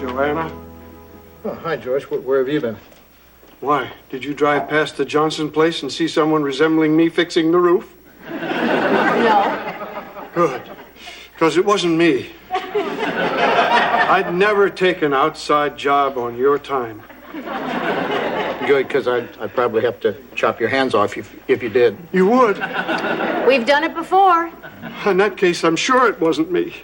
Joanna. Oh, hi, George. Where have you been? Why? Did you drive past the Johnson place and see someone resembling me fixing the roof? No. Good. Because it wasn't me. I'd never take an outside job on your time. Good, because I'd probably have to chop your hands off if you did. You would? We've done it before. In that case, I'm sure it wasn't me.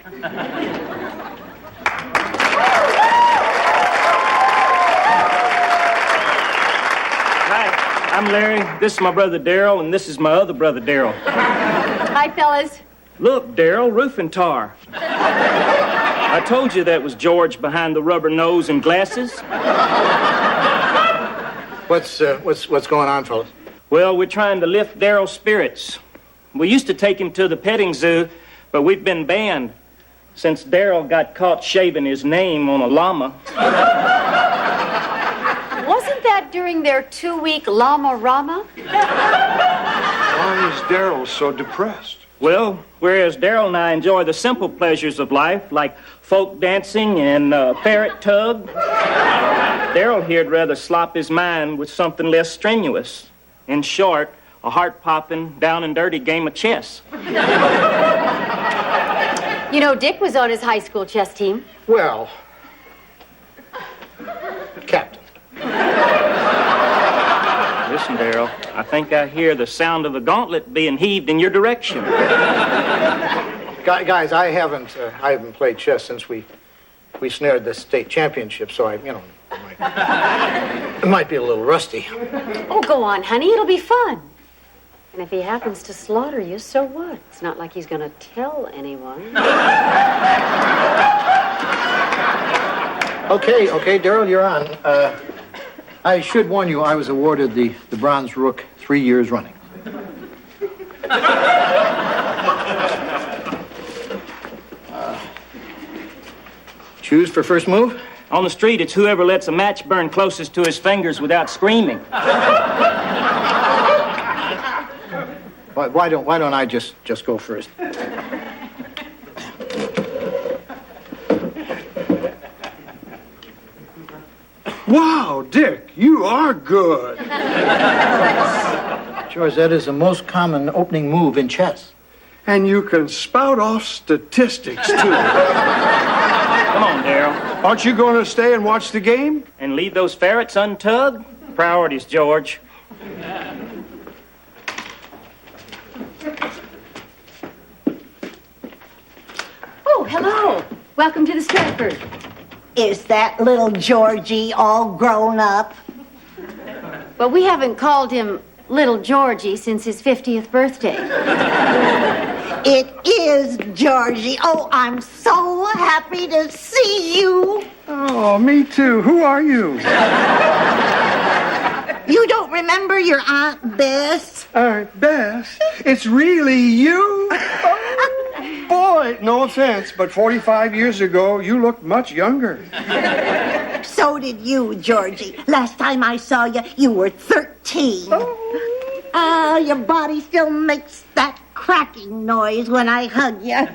Hi, I'm Larry. This is my brother Darryl, and this is my other brother Darryl. Hi, fellas. Look, Darryl, roofing tar. I told you that was George behind the rubber nose and glasses. What's going on, fellas? Well, we're trying to lift Darryl's spirits. We used to take him to the petting zoo, but we've been banned since Darryl got caught shaving his name on a llama. Wasn't that during their 2-week llama rama? Why is Darryl so depressed? Well, whereas Darryl and I enjoy the simple pleasures of life, like folk dancing and ferret tug, Darryl here'd rather slop his mind with something less strenuous. In short, a heart-popping, down-and-dirty game of chess. You know, Dick was on his high school chess team. Well, Captain. Listen, Darryl, I think I hear the sound of a gauntlet being heaved in your direction. Guys, I haven't played chess since we snared the state championship, so it might be a little rusty. Oh, go on, honey. It'll be fun. And if he happens to slaughter you, so what? It's not like he's going to tell anyone. Okay, Darryl, you're on. I should warn you, I was awarded the Bronze Rook 3 years running. Choose for first move? On the street, it's whoever lets a match burn closest to his fingers without screaming. Why don't I just go first? Wow, Dick, you are good. George, that is the most common opening move in chess. And you can spout off statistics, too. Come on, Darryl. Aren't you going to stay and watch the game? And leave those ferrets untugged? Priorities, George. Oh, hello. Welcome to the Stratford. Is that little Georgie all grown up? But we haven't called him Little Georgie since his 50th birthday. It is Georgie. Oh, I'm so happy to see you. Oh, me too. Who are you? You don't remember your Aunt Bess? Bess, it's really you? Oh, boy, no offense, but 45 years ago, you looked much younger. So did you, Georgie. Last time I saw you, you were 13. Your body still makes that cracking noise when I hug you.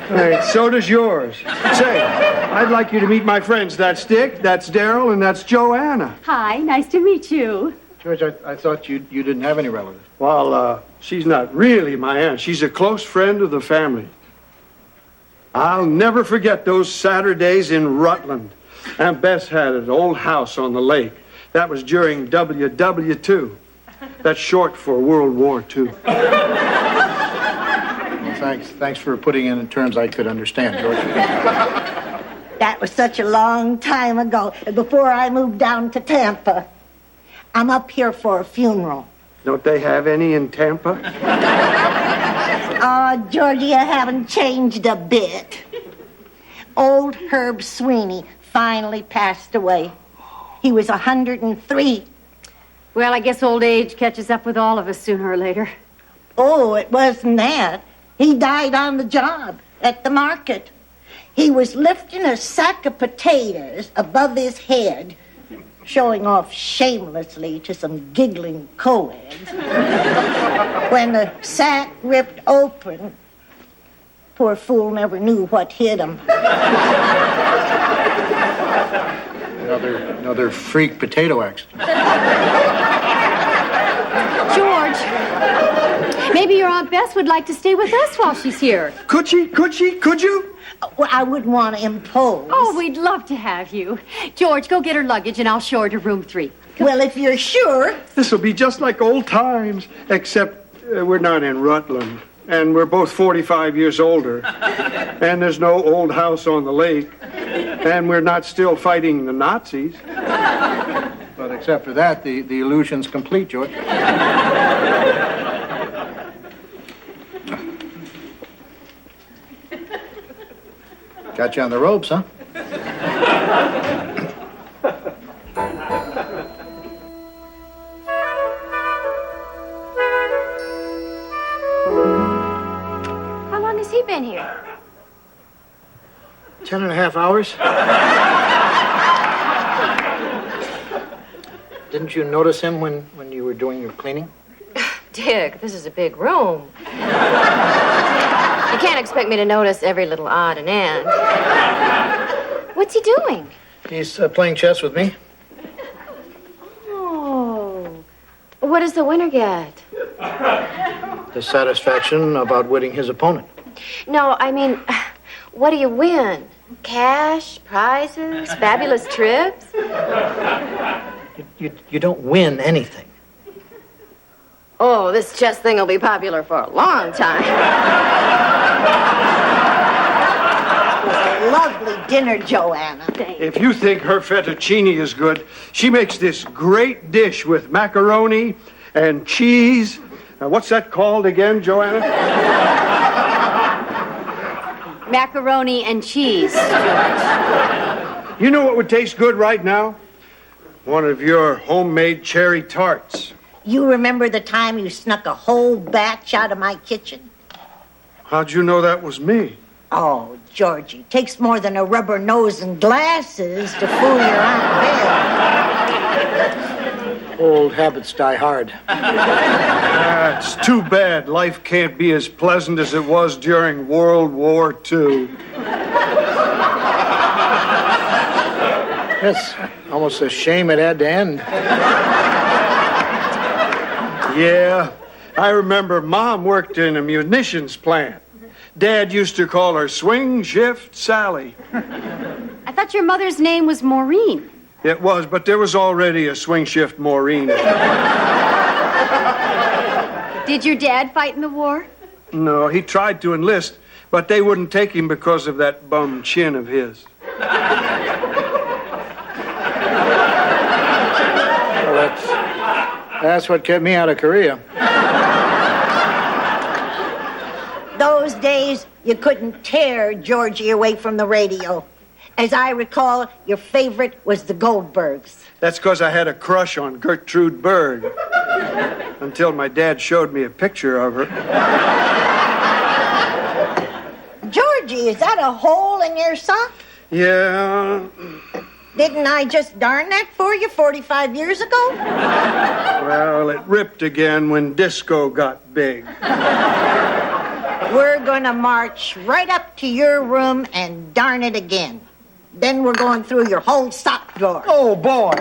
Hey, so does yours. Say, I'd like you to meet my friends. That's Dick, that's Darryl, and that's Joanna. Hi, nice to meet you. George, I thought you didn't have any relatives. Well, she's not really my aunt. She's a close friend of the family. I'll never forget those Saturdays in Rutland. Aunt Bess had an old house on the lake. That was during WW2. That's short for World War II. Well, thanks for putting it in terms I could understand, George. That was such a long time ago, before I moved down to Tampa. I'm up here for a funeral. Don't they have any in Tampa? Georgie, I haven't changed a bit. Old Herb Sweeney finally passed away. He was 103. Well, I guess old age catches up with all of us sooner or later. Oh, it wasn't that. He died on the job at the market. He was lifting a sack of potatoes above his head, showing off shamelessly to some giggling co-eds. When the sack ripped open, poor fool never knew what hit him. Another freak potato accident. George, maybe your Aunt Bess would like to stay with us while she's here. Could she? Could you? Well, I wouldn't want to impose. Oh, we'd love to have you. George, go get her luggage and I'll show her to room 3. Well, if you're sure. This'll be just like old times, except we're not in Rutland. And we're both 45 years older. And there's no old house on the lake. And we're not still fighting the Nazis. But except for that, the illusion's complete, George. Got you on the ropes, huh? How long has he been here? 10.5 hours. Didn't you notice him when you were doing your cleaning? Dick, this is a big room. You can't expect me to notice every little odd and end. What's he doing? He's playing chess with me. Oh. What does the winner get? The satisfaction of outwitting his opponent. No, I mean, what do you win? Cash, prizes, fabulous trips? You don't win anything. Oh, this chess thing will be popular for a long time. It was a lovely dinner, Joanna. If you think her fettuccine is good, she makes this great dish with macaroni and cheese. What's that called again, Joanna? Macaroni and cheese, George. You know what would taste good right now? One of your homemade cherry tarts. You remember the time you snuck a whole batch out of my kitchen? How'd you know that was me? Oh, Georgie, takes more than a rubber nose and glasses to fool your Aunt Bess. Old habits die hard. It's too bad life can't be as pleasant as it was during World War II. It's almost a shame it had to end. Yeah, I remember Mom worked in a munitions plant. Dad used to call her Swing Shift Sally. I thought your mother's name was Maureen. It was, but there was already a Swing Shift Maureen. Did your dad fight in the war? No, he tried to enlist, but they wouldn't take him because of that bum chin of his. Well, that's what kept me out of Korea. Those days, you couldn't tear Georgie away from the radio. As I recall, your favorite was the Goldbergs. That's because I had a crush on Gertrude Berg. Until my dad showed me a picture of her. Georgie, is that a hole in your sock? Yeah. Didn't I just darn that for you 45 years ago? Well, it ripped again when disco got big. We're gonna march right up to your room and darn it again. Then we're going through your whole sock drawer. Oh, boy.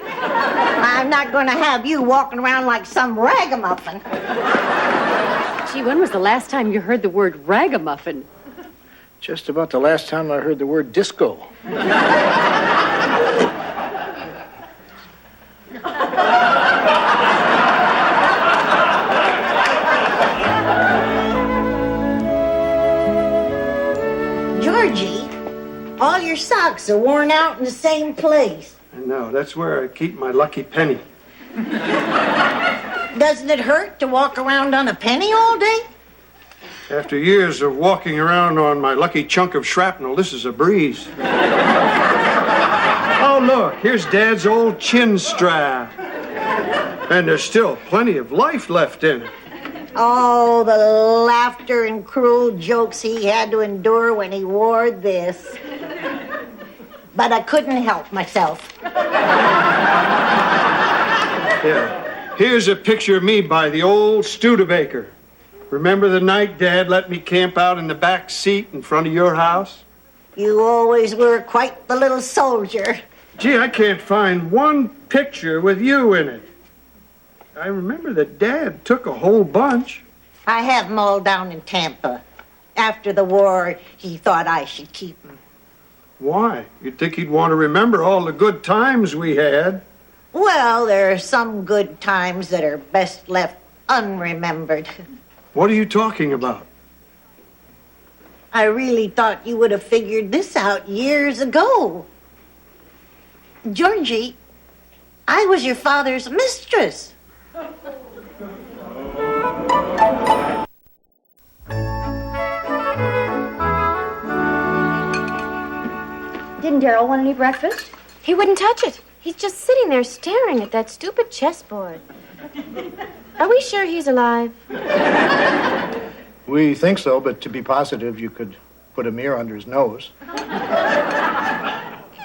I'm not gonna have you walking around like some ragamuffin. Gee, when was the last time you heard the word ragamuffin? Just about the last time I heard the word disco. Georgie, all your socks are worn out in the same place. I know, that's where I keep my lucky penny. Doesn't it hurt to walk around on a penny all day? After years of walking around on my lucky chunk of shrapnel, this is a breeze. Oh, look, here's Dad's old chin strap. And there's still plenty of life left in it. Oh, the laughter and cruel jokes he had to endure when he wore this. But I couldn't help myself. Yeah. Here's a picture of me by the old Studebaker. Remember the night Dad let me camp out in the back seat in front of your house? You always were quite the little soldier. Gee, I can't find one picture with you in it. I remember that Dad took a whole bunch. I have them all down in Tampa. After the war, he thought I should keep them. Why? You'd think he'd want to remember all the good times we had. Well, there are some good times that are best left unremembered. What are you talking about? I really thought you would have figured this out years ago. Georgie, I was your father's mistress. Didn't Daryl want any breakfast? He wouldn't touch it. He's just sitting there staring at that stupid chessboard. Are we sure he's alive? We think so, but to be positive, you could put a mirror under his nose.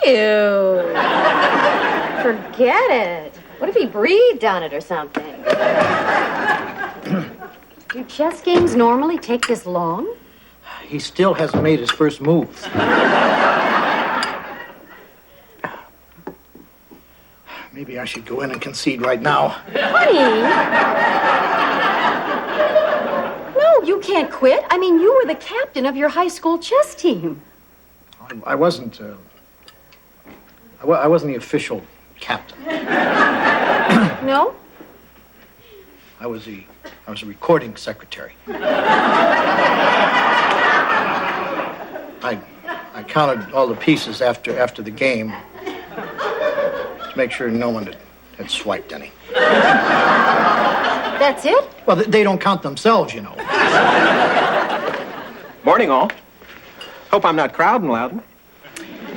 Ew. Forget it. What if he breathed on it or something? Do chess games normally take this long? He still hasn't made his first move. Maybe I should go in and concede right now. Honey! No, you can't quit. I mean, you were the captain of your high school chess team. I wasn't. I wasn't the official captain. No? I was a recording secretary. I counted all the pieces after the game to make sure no one had swiped any. That's it? Well, they don't count themselves, you know. Morning, all. Hope I'm not crowding, Loudon.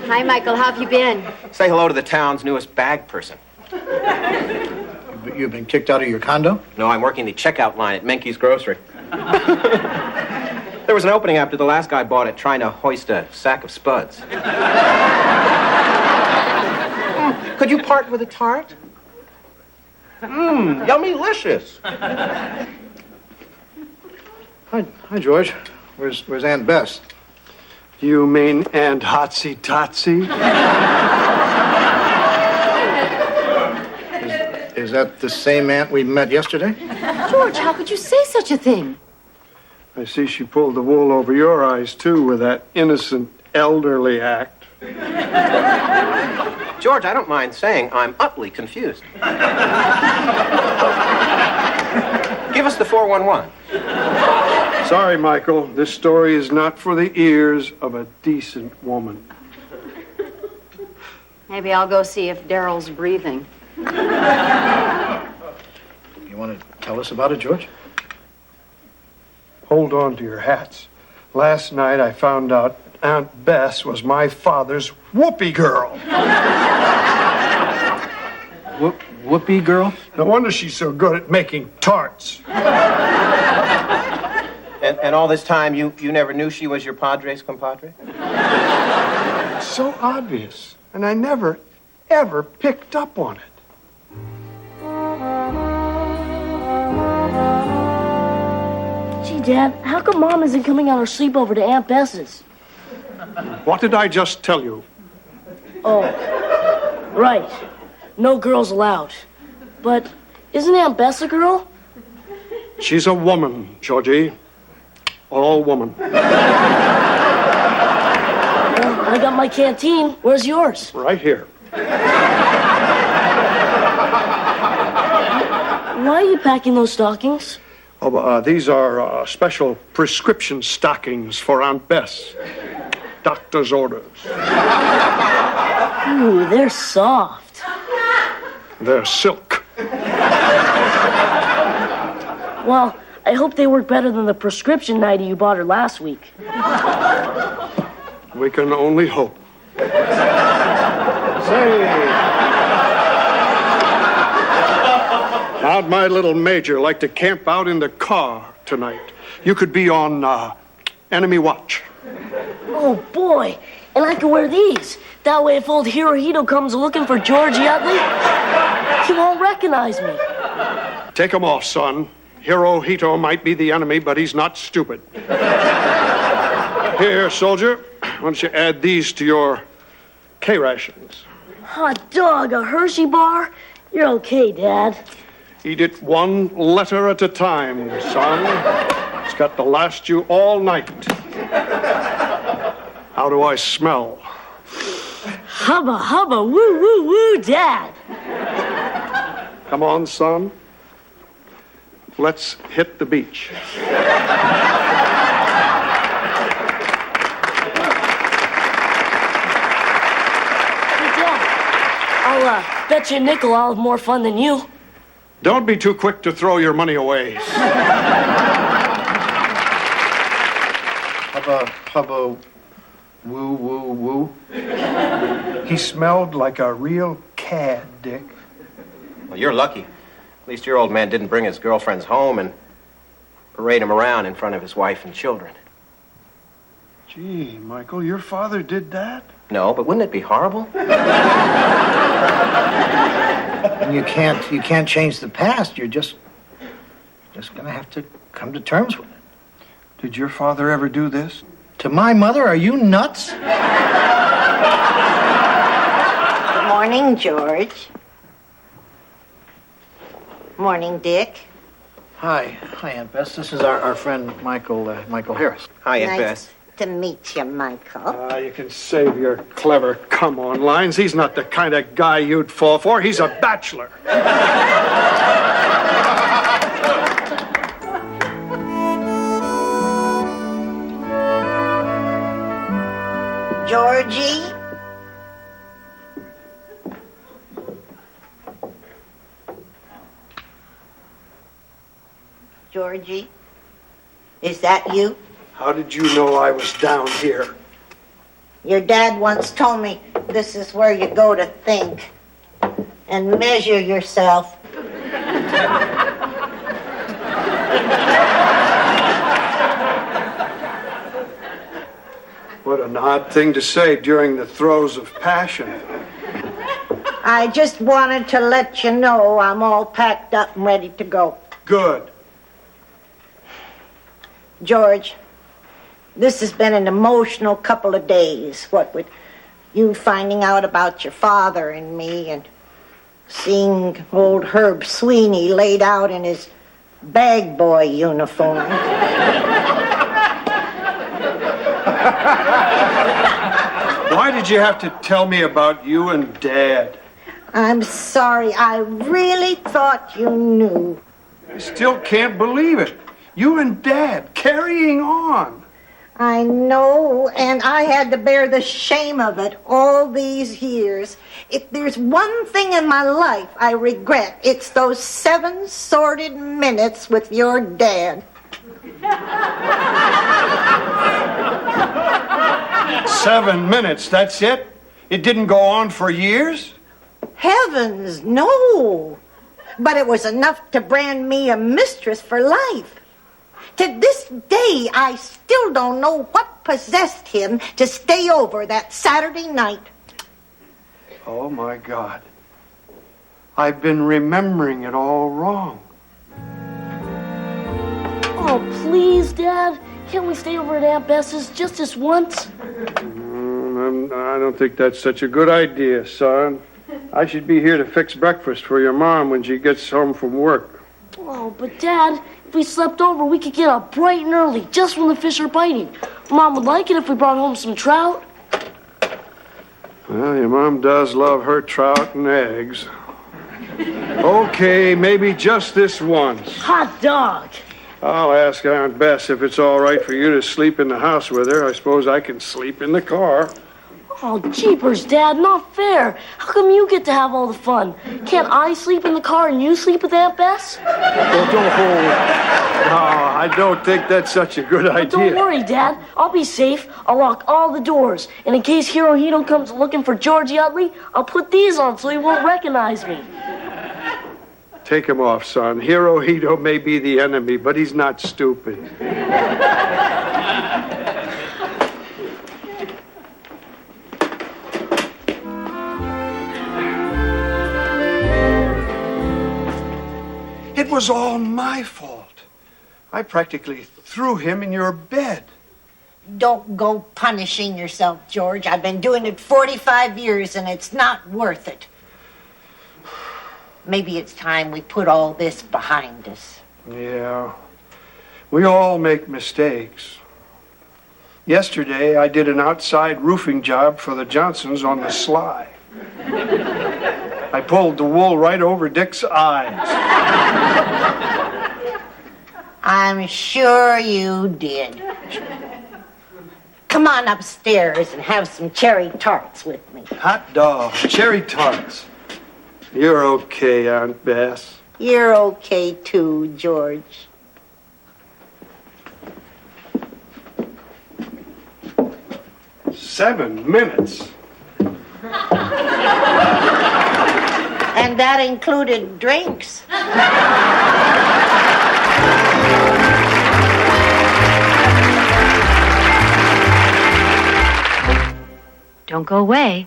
Hi, Michael. How have you been? Say hello to the town's newest bag person. You've been kicked out of your condo? No, I'm working the checkout line at Menke's Grocery. There was an opening after the last guy bought it, trying to hoist a sack of spuds. Could you part with a tart? Yummy-licious. Hi, George. Where's Aunt Bess? You mean Aunt Hotsy Totsy? Is that the same aunt we met yesterday? George, how could you say such a thing? I see she pulled the wool over your eyes, too, with that innocent elderly act. George, I don't mind saying I'm utterly confused. Give us the 411. Sorry, Michael. This story is not for the ears of a decent woman. Maybe I'll go see if Daryl's breathing. You want to tell us about it, George? Hold on to your hats. Last night I found out Aunt Bess was my father's whoopee girl. Whoopee girl? No wonder she's so good at making tarts. And all this time, you never knew she was your Padres compadre? It's so obvious, and I never, ever picked up on it. Gee, Dad, how come Mom isn't coming on her sleepover to Aunt Bess's? What did I just tell you? Oh, right. No girls allowed. But isn't Aunt Bess a girl? She's a woman, Georgie. All woman. Well, I got my canteen. Where's yours? Right here. Why are you packing those stockings? Oh, these are special prescription stockings for Aunt Bess. Doctor's orders. Ooh, they're soft. They're silk. Well, I hope they work better than the prescription nightie you bought her last week. We can only hope. Say, how'd my little major like to camp out in the car tonight? You could be on enemy watch. Oh, boy. And I can wear these. That way, if old Hirohito comes looking for Georgie Utley, he won't recognize me. Take 'em off, son. Hirohito might be the enemy, but he's not stupid. Here, soldier. don't you add these to your K-rations? Hot dog, a Hershey bar? You're okay, Dad. Eat it one letter at a time, son. It's got to last you all night. How do I smell? Hubba, hubba, woo, woo, woo, Dad. Come on, son. Let's hit the beach. Hey, Dad, I'll bet you a nickel I'll have more fun than you. Don't be too quick to throw your money away. Hubba, woo, woo, woo. He smelled like a real cad, Dick. Well, you're lucky. At least your old man didn't bring his girlfriends home and parade them around in front of his wife and children. Gee, Michael, your father did that? No, but wouldn't it be horrible? And you can't change the past. You're just gonna have to come to terms with it. Did your father ever do this? To my mother, are you nuts? Good morning, George. Morning, Dick. Hi, Aunt Bess. This is our friend Michael Harris. Hi, Aunt Nice Bess. to meet you, Michael. You can save your clever come-on lines. He's not the kind of guy you'd fall for. He's a bachelor. Georgie? Georgie? Is that you? How did you know I was down here? Your dad once told me this is where you go to think and measure yourself. What an odd thing to say during the throes of passion. I just wanted to let you know I'm all packed up and ready to go. Good. George, this has been an emotional couple of days, what with you finding out about your father and me and seeing old Herb Sweeney laid out in his bag boy uniform. Why did you have to tell me about you and Dad? I'm sorry. I really thought you knew. I still can't believe it. You and Dad carrying on. I know, and I had to bear the shame of it all these years. If there's one thing in my life I regret, it's those 7 sordid minutes with your dad. 7 minutes, that's it? It didn't go on for years? Heavens, no. But it was enough to brand me a mistress for life. To this day, I still don't know what possessed him to stay over that Saturday night. Oh, my God. I've been remembering it all wrong. Oh, please, Dad. Can't we stay over at Aunt Bess's just this once? I don't think that's such a good idea, son. I should be here to fix breakfast for your mom when she gets home from work. Oh, but Dad, if we slept over, we could get up bright and early, just when the fish are biting. Mom would like it if we brought home some trout. Well, your mom does love her trout and eggs. Okay, maybe just this once. Hot dog. I'll ask Aunt Bess if it's all right for you to sleep in the house with her. I suppose I can sleep in the car. Oh, jeepers, Dad, not fair. How come you get to have all the fun? Can't I sleep in the car and you sleep with Aunt Bess? Oh, no, I don't think that's such a good idea. Don't worry, Dad. I'll be safe. I'll lock all the doors. And in case Hirohito comes looking for Georgie Utley, I'll put these on so he won't recognize me. Take him off, son. Hirohito may be the enemy, but he's not stupid. It was all my fault. I practically threw him in your bed. Don't go punishing yourself, George. I've been doing it 45 years, and it's not worth it. Maybe it's time we put all this behind us. Yeah, we all make mistakes. Yesterday, I did an outside roofing job for the Johnsons on the sly. I pulled the wool right over Dick's eyes. I'm sure you did. Come on upstairs and have some cherry tarts with me. Hot dog, cherry tarts. You're okay, Aunt Bess. You're okay too, George. "7 minutes. And that included drinks. Don't go away.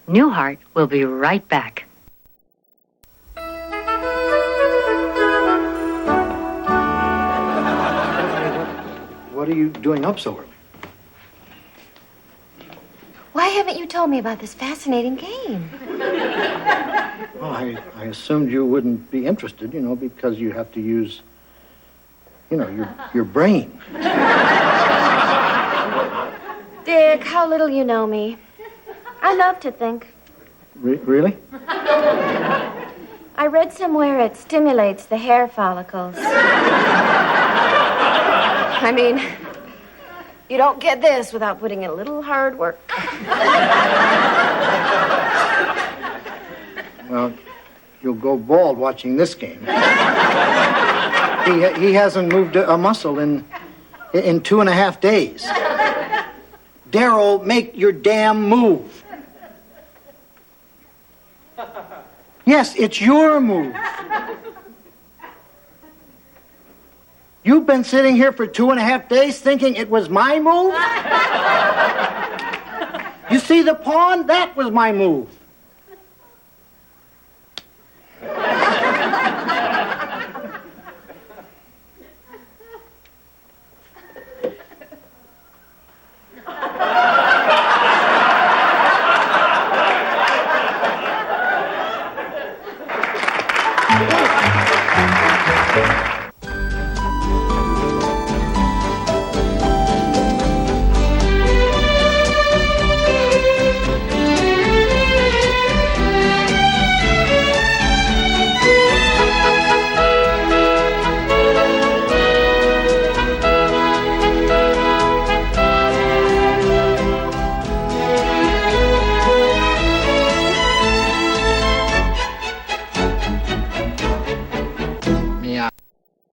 Newhart will be right back. What are you doing up so early? Why haven't you told me about this fascinating game? Well, I assumed you wouldn't be interested, because you have to use, your brain. Dick, how little you know me. I love to think. Really? I read somewhere it stimulates the hair follicles. I mean, you don't get this without putting in a little hard work. Well, you'll go bald watching this game. He hasn't moved a muscle in 2.5 days. Darryl, make your damn move. Yes, it's your move. You've been sitting here for 2.5 days thinking it was my move? You see the pawn? That was my move.